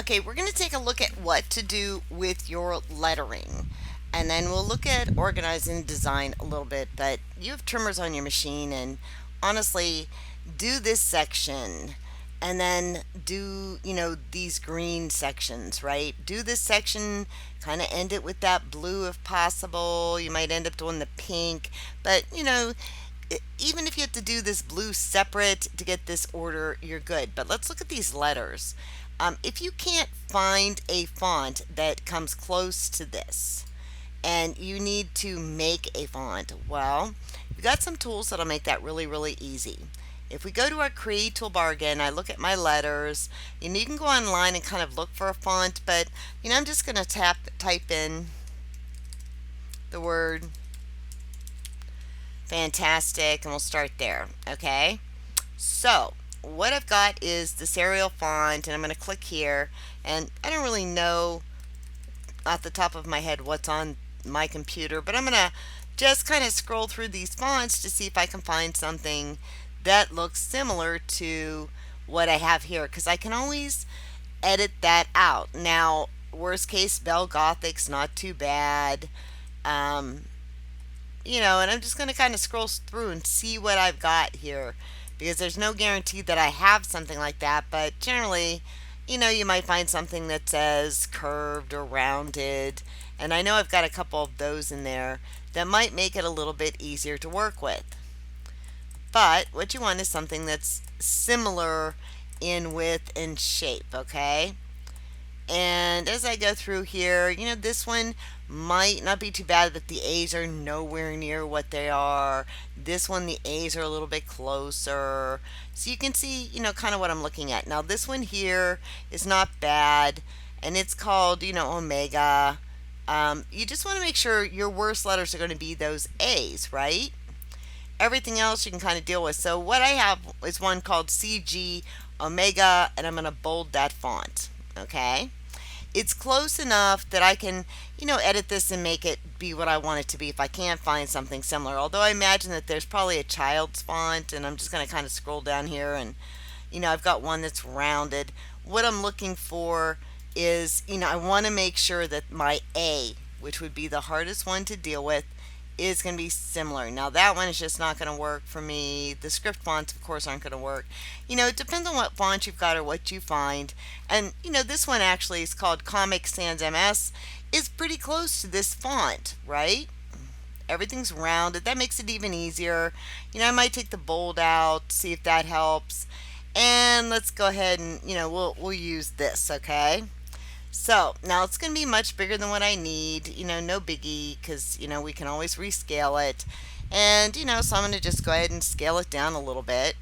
Okay, we're going to take a look at what to do with your lettering. And then we'll look at organizing design a little bit. But you have trimmers on your machine, and honestly, do this section and then do, these green sections, right? Do this section, kind of end it with that blue if possible. You might end up doing the pink, but even if you have to do this blue separate to get this order, you're good. But let's look at these letters. If you can't find a font that comes close to this and you need to make a font, well, we've got some tools that'll make that really, really easy. If we go to our Create toolbar again, I look at my letters. You can go online and kind of look for a font, but I'm just going to type in the word fantastic, and we'll start there. Okay, so what I've got is this Arial font, and I'm going to click here, and I don't really know off the top of my head what's on my computer, but I'm going to just kind of scroll through these fonts to see if I can find something that looks similar to what I have here, because I can always edit that out. Now, worst case, Bell Gothic's not too bad. And I'm just going to kind of scroll through and see what I've got here, because there's no guarantee that I have something like that, but generally, you might find something that says curved or rounded, and I know I've got a couple of those in there that might make it a little bit easier to work with. But what you want is something that's similar in width and shape, okay? And as I go through here, this one might not be too bad, but the A's are nowhere near what they are. This one, the A's are a little bit closer. So you can see, kind of what I'm looking at. Now, this one here is not bad, and it's called, Omega. You just want to make sure your worst letters are going to be those A's, right? Everything else you can kind of deal with. So what I have is one called CG Omega, and I'm going to bold that font, okay? It's close enough that I can, edit this and make it be what I want it to be if I can't find something similar. Although I imagine that there's probably a child's font, and I'm just going to kind of scroll down here, and, I've got one that's rounded. What I'm looking for is, I want to make sure that my A, which would be the hardest one to deal with, is going to be similar. Now that one is just not going to work for me. The script fonts, of course, aren't going to work. It depends on what font you've got or what you find. And this one actually is called Comic Sans MS. Is pretty close to this font, right? Everything's rounded. That makes it even easier. I might take the bold out, see if that helps. And let's go ahead and we'll use this, okay? So now it's going to be much bigger than what I need, no biggie, because, we can always rescale it. And, so I'm going to just go ahead and scale it down a little bit,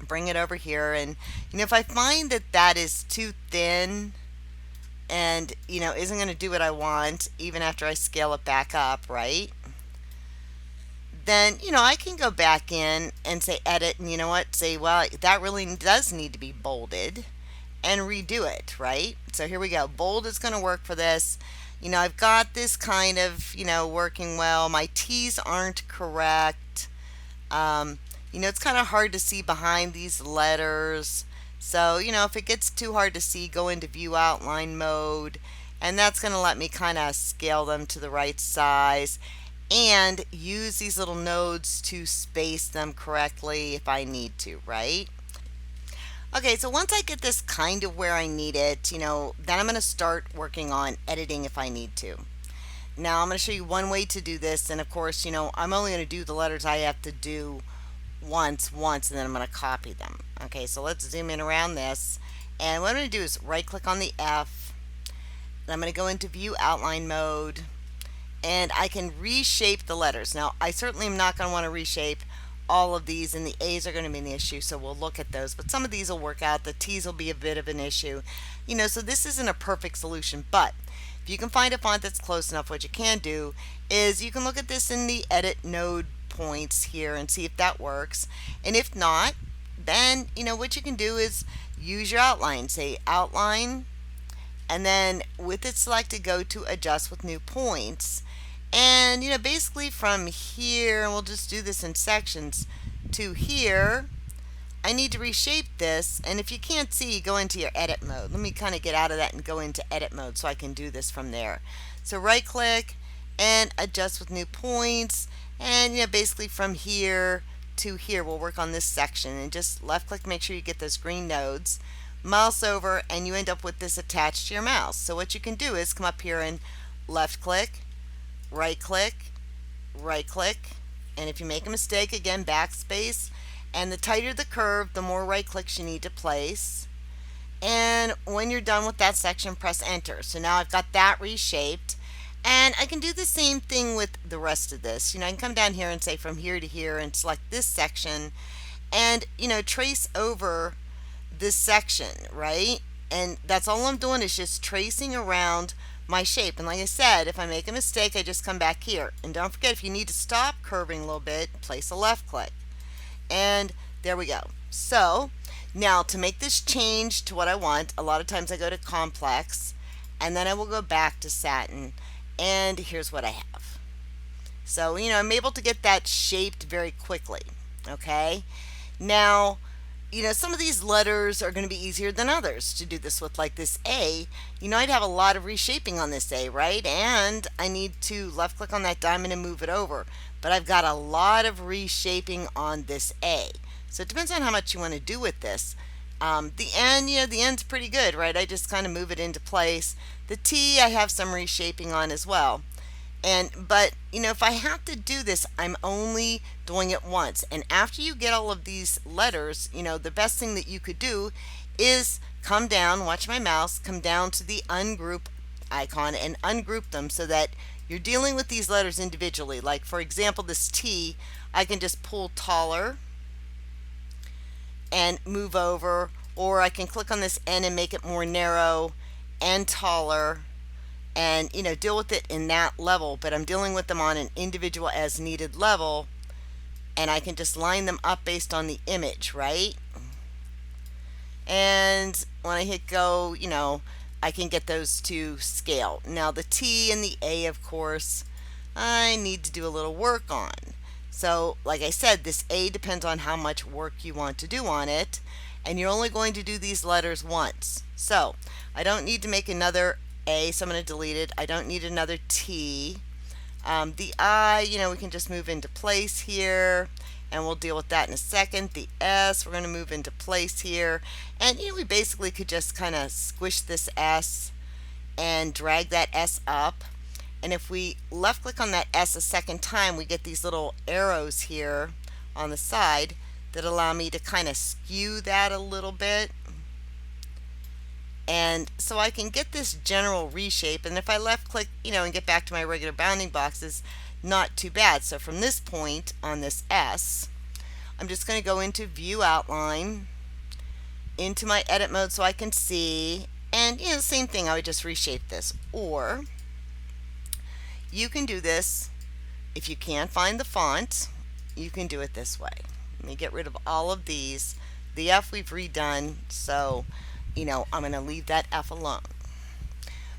bring it over here. And, if I find that that is too thin and, isn't going to do what I want, even after I scale it back up, right? Then, I can go back in and say edit, and say, well, that really does need to be bolded, and redo it, right? So here we go. Bold is going to work for this. I've got this kind of, working well. My T's aren't correct. It's kind of hard to see behind these letters. So, if it gets too hard to see, go into view outline mode, and that's going to let me kind of scale them to the right size and use these little nodes to space them correctly if I need to, right? Okay, so once I get this kind of where I need it, then I'm going to start working on editing if I need to. Now, I'm going to show you one way to do this, and of course, I'm only going to do the letters I have to do once, and then I'm going to copy them. Okay, so let's zoom in around this, and what I'm going to do is right-click on the F, and I'm going to go into View Outline Mode, and I can reshape the letters. Now, I certainly am not going to want to reshape all of these, and the A's are going to be an issue, so we'll look at those, but some of these will work out. The T's will be a bit of an issue, so this isn't a perfect solution, but if you can find a font that's close enough, what you can do is you can look at this in the edit node points here and see if that works, and if not, then what you can do is use your outline, say outline, and then with it selected, go to adjust with new points. And basically from here, and we'll just do this in sections, to here, I need to reshape this, and if you can't see, go into your edit mode. Let me kind of get out of that and go into edit mode so I can do this from there. So right click and adjust with new points, and basically from here to here we'll work on this section, and just left click, make sure you get those green nodes, mouse over, and you end up with this attached to your mouse. So what you can do is come up here and left click, right click, right click, and if you make a mistake, again backspace, and the tighter the curve, the more right clicks you need to place. And when you're done with that section, press enter. So now I've got that reshaped, and I can do the same thing with the rest of this. I can come down here and say from here to here and select this section, and trace over this section, right? And that's all I'm doing, is just tracing around my shape. And like I said, if I make a mistake, I just come back here. And don't forget, if you need to stop curving a little bit, place a left click. And there we go. So now to make this change to what I want, a lot of times I go to complex, and then I will go back to satin, and here's what I have. So I'm able to get that shaped very quickly. Okay, now some of these letters are going to be easier than others to do this with. Like this A, I'd have a lot of reshaping on this A, right? And I need to left click on that diamond and move it over. But I've got a lot of reshaping on this A. So it depends on how much you want to do with this. The N, the N's pretty good, right? I just kind of move it into place. The T, I have some reshaping on as well. But if I have to do this, I'm only doing it once. And after you get all of these letters, the best thing that you could do is come down, watch my mouse, come down to the ungroup icon and ungroup them so that you're dealing with these letters individually. Like for example, this T, I can just pull taller and move over, or I can click on this N and make it more narrow and taller, and deal with it in that level. But I'm dealing with them on an individual as needed level, and I can just line them up based on the image, right? And when I hit go, I can get those to scale. Now the T and the A, of course, I need to do a little work on. So like I said, this A depends on how much work you want to do on it, and you're only going to do these letters once. So I don't need to make another A, so I'm going to delete it. I don't need another T. The I, we can just move into place here, and we'll deal with that in a second. The S, we're going to move into place here, and we basically could just kind of squish this S and drag that S up. And if we left click on that S a second time, we get these little arrows here on the side that allow me to kind of skew that a little bit. And so I can get this general reshape, and if I left click, and get back to my regular bounding boxes, not too bad. So from this point on this S, I'm just going to go into view outline, into my edit mode so I can see, and same thing, I would just reshape this. Or you can do this, if you can't find the font, you can do it this way. Let me get rid of all of these. The F we've redone, so I'm going to leave that F alone.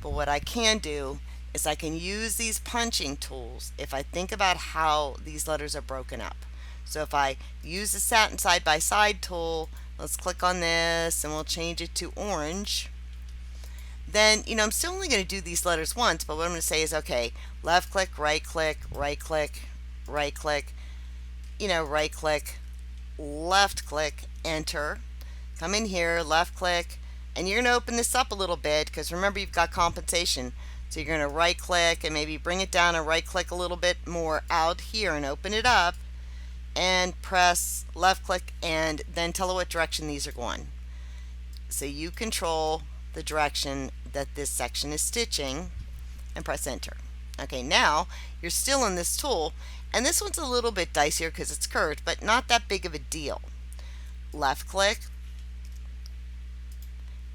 But what I can do is I can use these punching tools if I think about how these letters are broken up. So if I use the satin side by side tool, let's click on this and we'll change it to orange. Then I'm still only going to do these letters once, but what I'm going to say is, okay, left click, right click, right click, right click, right click, left click, enter. Come in here, left click, and you're going to open this up a little bit because remember you've got compensation. So you're going to right click and maybe bring it down and right click a little bit more out here and open it up, and press left click and then tell it what direction these are going. So you control the direction that this section is stitching and press enter. Okay, now you're still in this tool, and this one's a little bit dicier because it's curved, but not that big of a deal. Left click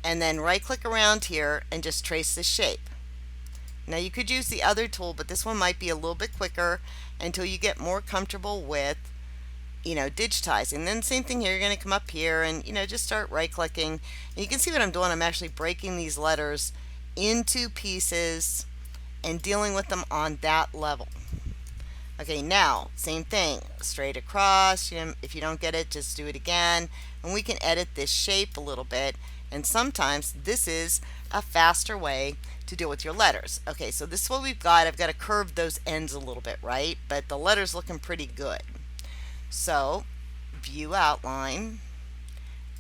and then right click around here and just trace the shape. Now you could use the other tool, but this one might be a little bit quicker until you get more comfortable with digitizing. Then same thing here, you're going to come up here and just start right clicking, and you can see what I'm doing. I'm actually breaking these letters into pieces and dealing with them on that level. Okay, now same thing, straight across. If you don't get it, just do it again. and we can edit this shape a little bit, and sometimes this is a faster way to deal with your letters. Okay, so this is what we've got. I've got to curve those ends a little bit, right? But the letter's looking pretty good. So, view outline,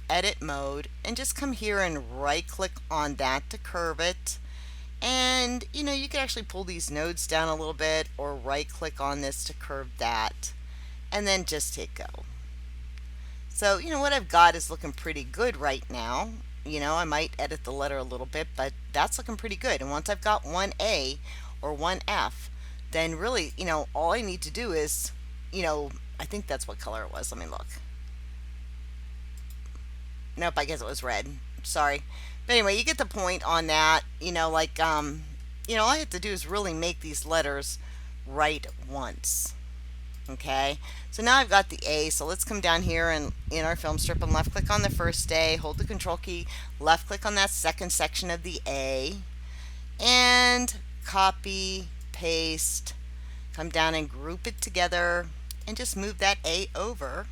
edit mode, and just come here and right click on that to curve it. And you can actually pull these nodes down a little bit or right click on this to curve that, and then just hit go. So what I've got is looking pretty good right now. I might edit the letter a little bit, but that's looking pretty good. And once I've got one A or one F, then really, all I need to do is, I think that's what color it was. Let me look. Nope, I guess it was red. Sorry. But anyway, you get the point on that. All I have to do is really make these letters right once. Okay, so now I've got the A, so let's come down here and in our film strip and left click on the first A, hold the control key, left click on that second section of the A, and copy, paste, come down and group it together, and just move that A over.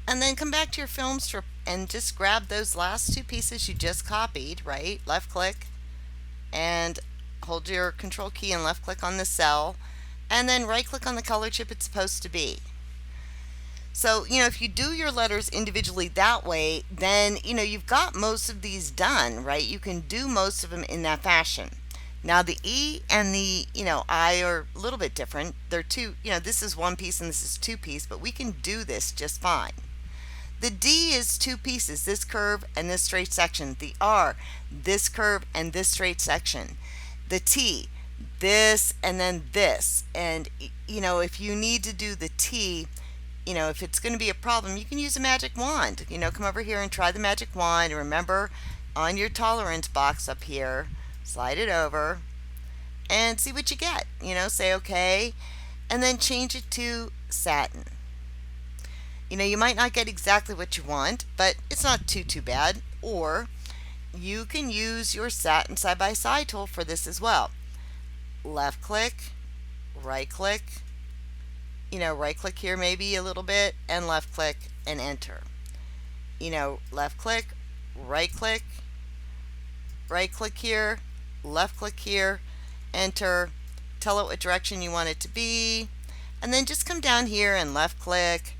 And then come back to your film strip and just grab those last two pieces you just copied, right? Left click and hold your control key and left click on the cell, and then right click on the color chip it's supposed to be. So if you do your letters individually that way, then you've got most of these done, right? You can do most of them in that fashion. Now the E and the I are a little bit different. They're two, this is one piece and this is two piece, but we can do this just fine. The D is two pieces, this curve and this straight section. The R, this curve and this straight section. The T, this and then this. And if you need to do the T, if it's going to be a problem, you can use a magic wand. Come over here and try the magic wand, and remember on your tolerance box up here, slide it over and see what you get. Say okay, and then change it to satin. You might not get exactly what you want, but it's not too bad. Or you can use your satin side-by-side tool for this as well. Left click, right click, right click here maybe a little bit, and left click and enter. Left click, right click here, left click here, enter, tell it what direction you want it to be, and then just come down here and left click.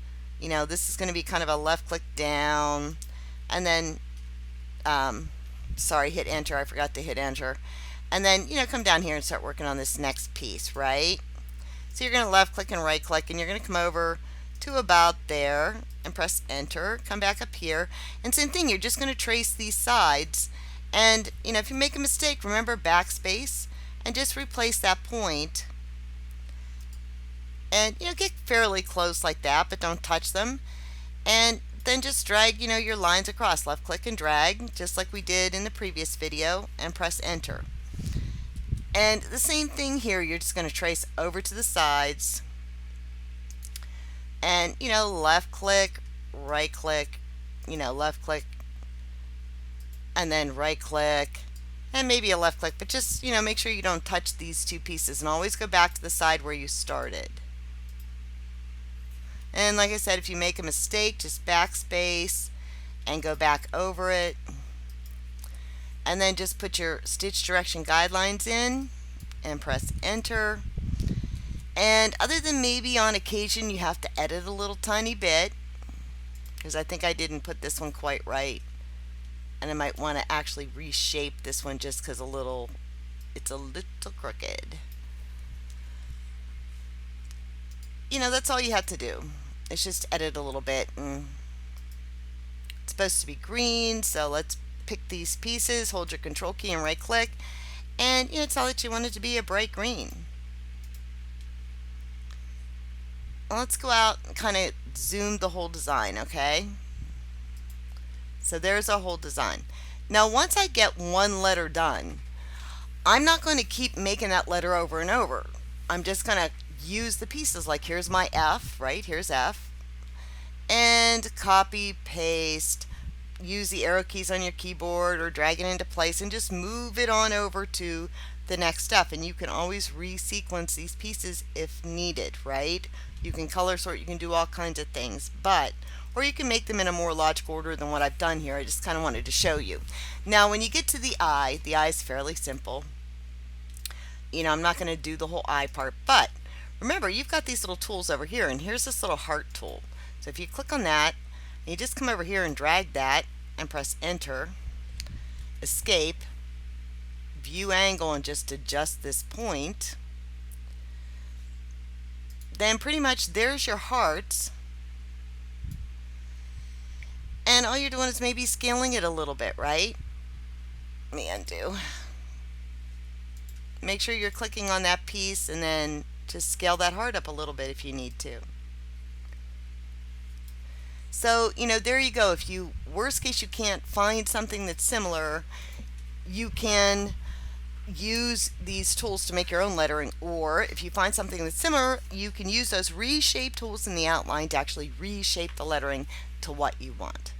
This is going to be kind of a left click down, and then hit enter. I forgot to hit enter. And then, come down here and start working on this next piece, right? So you're going to left click and right click, and you're going to come over to about there and press enter. Come back up here, and same thing, you're just going to trace these sides. And, if you make a mistake, remember backspace and just replace that point. And, get fairly close like that, but don't touch them. And then just drag, your lines across. Left click and drag, just like we did in the previous video, and press enter. And the same thing here, you're just going to trace over to the sides. And, left click, right click, left click, and then right click, and maybe a left click, but just, make sure you don't touch these two pieces, and always go back to the side where you started. And like I said, if you make a mistake, just backspace and go back over it. And then just put your stitch direction guidelines in and press enter. And other than maybe on occasion you have to edit a little tiny bit, because I think I didn't put this one quite right. And I might want to actually reshape this one just because it's a little crooked. That's all you have to do. It's just edit a little bit. And it's supposed to be green, so let's pick these pieces, hold your control key and right click, and tell it you want it to be a bright green. Let's go out and kind of zoom the whole design, okay? So there's our whole design. Now once I get one letter done, I'm not going to keep making that letter over and over. I'm just going to use the pieces, like here's my F, right? Here's F. And copy, paste, use the arrow keys on your keyboard or drag it into place and just move it on over to the next step. And you can always resequence these pieces if needed, right? You can color sort, you can do all kinds of things, or you can make them in a more logical order than what I've done here. I just kind of wanted to show you. Now when you get to the eye is fairly simple. I'm not going to do the whole eye part, but remember, you've got these little tools over here, and here's this little heart tool. So if you click on that, and you just come over here and drag that and press enter, escape, view angle, and just adjust this point, then pretty much there's your hearts. And all you're doing is maybe scaling it a little bit, right? Let me undo. Make sure you're clicking on that piece and then just scale that heart up a little bit if you need to. So, there you go. If you, worst case, you can't find something that's similar, you can use these tools to make your own lettering, or if you find something that's similar, you can use those reshape tools in the outline to actually reshape the lettering to what you want.